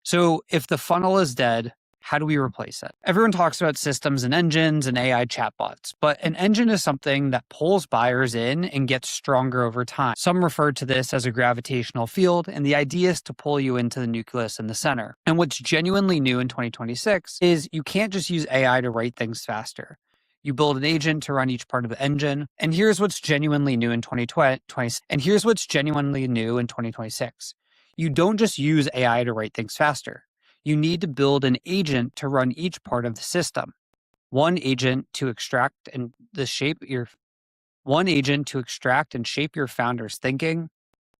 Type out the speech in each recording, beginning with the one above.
So if the funnel is dead, how do we replace it? Everyone talks about systems and engines and AI chatbots, but an engine is something that pulls buyers in and gets stronger over time. Some refer to this as a gravitational field, and the idea is to pull you into the nucleus in the center. And what's genuinely new in 2026 is you can't just use AI to write things faster. You build an agent to run each part of the engine. And here's what's genuinely new in 2026. You don't just use AI to write things faster. You need to build an agent to run each part of the system. One agent to extract and shape your founder's thinking,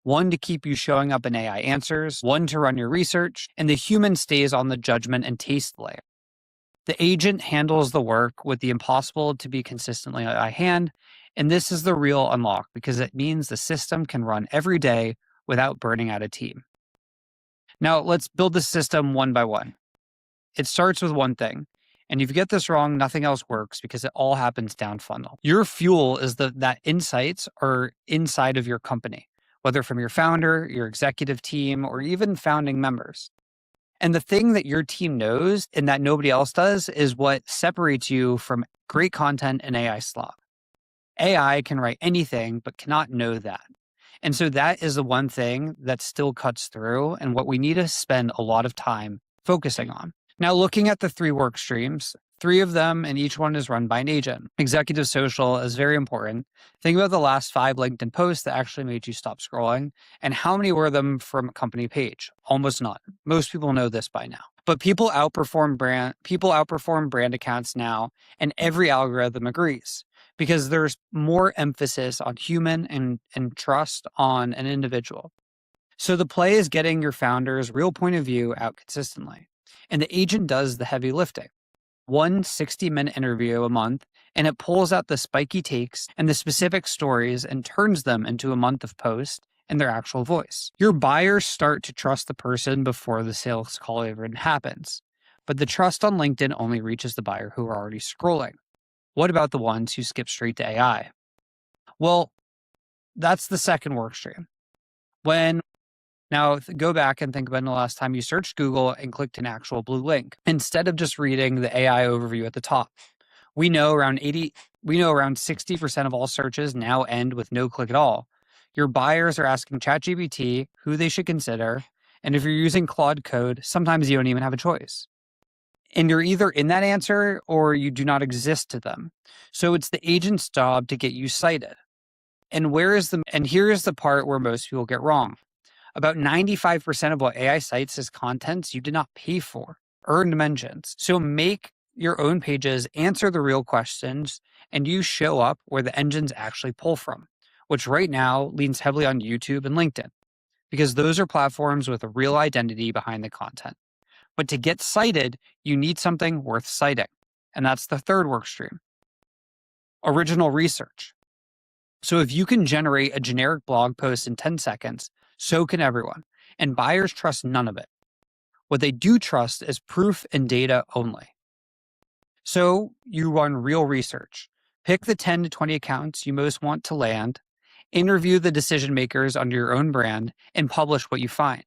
one to keep you showing up in AI answers, one to run your research, and the human stays on the judgment and taste layer. The agent handles the work with the impossible to be consistently by hand, and this is the real unlock because it means the system can run every day without burning out a team. Now, let's build the system one by one. It starts with one thing, and if you get this wrong, nothing else works because it all happens down funnel. Your fuel is that insights are inside of your company, whether from your founder, your executive team, or even founding members. And the thing that your team knows and that nobody else does is what separates you from great content and AI slop. AI can write anything, but cannot know that. And so that is the one thing that still cuts through and what we need to spend a lot of time focusing on. Now, looking at the 3 work streams, 3 of them and each one is run by an agent. Executive social is very important. Think about the last 5 LinkedIn posts that actually made you stop scrolling and how many were them from a company page? Almost none. Most people know this by now. But people outperform brand accounts now, and every algorithm agrees because there's more emphasis on human and trust on an individual. So the play is getting your founder's real point of view out consistently. And the agent does the heavy lifting. 1 60-minute interview a month, and it pulls out the spiky takes and the specific stories and turns them into a month of posts in their actual voice. Your buyers start to trust the person before the sales call even happens. But the trust on LinkedIn only reaches the buyer who are already scrolling. What about the ones who skip straight to AI? Well, that's the second work stream. Now, go back and think about the last time you searched Google and clicked an actual blue link instead of just reading the AI overview at the top. We know around 60% of all searches now end with no click at all. Your buyers are asking ChatGPT who they should consider, and if you're using Claude Code, sometimes you don't even have a choice. And you're either in that answer or you do not exist to them. So it's the agent's job to get you cited. And here's the part where most people get wrong. About 95% of what AI cites as contents you did not pay for, earned mentions. So make your own pages, answer the real questions, and you show up where the engines actually pull from, which right now leans heavily on YouTube and LinkedIn, because those are platforms with a real identity behind the content. But to get cited, you need something worth citing. And that's the third work stream. Original research. So if you can generate a generic blog post in 10 seconds, so can everyone. And buyers trust none of it. What they do trust is proof and data only. So you run real research. Pick the 10 to 20 accounts you most want to land, interview the decision makers under your own brand, and publish what you find.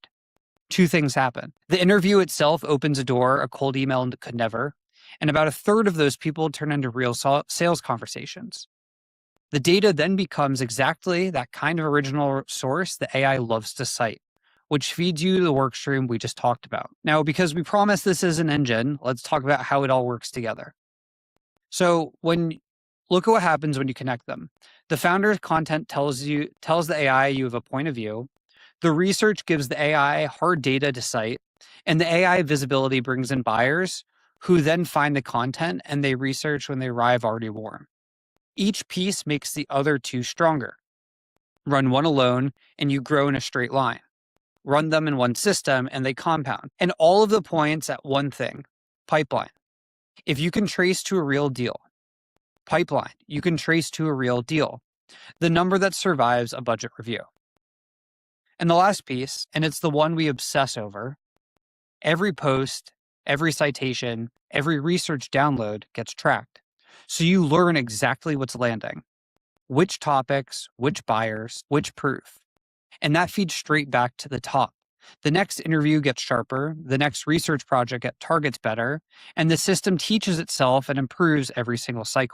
2 things happen. The interview itself opens a door a cold email could never, and about 1/3 of those people turn into real sales conversations. The data then becomes exactly that kind of original source that AI loves to cite, which feeds you the work stream we just talked about. Now, because we promise this is an engine, let's talk about how it all works together. So look at what happens when you connect them. The founder's content tells the AI you have a point of view. The research gives the AI hard data to cite, and the AI visibility brings in buyers who then find the content and they research when they arrive already warm. Each piece makes the other 2 stronger. Run one alone and you grow in a straight line. Run them in one system and they compound. And all of the points at one thing, pipeline. If you can trace to a real deal, pipeline, you can trace to a real deal, the number that survives a budget review. And the last piece, and it's the one we obsess over, every post, every citation, every research download gets tracked. So you learn exactly what's landing, which topics, which buyers, which proof. And that feeds straight back to the top. The next interview gets sharper, the next research project targets better, and the system teaches itself and improves every single cycle.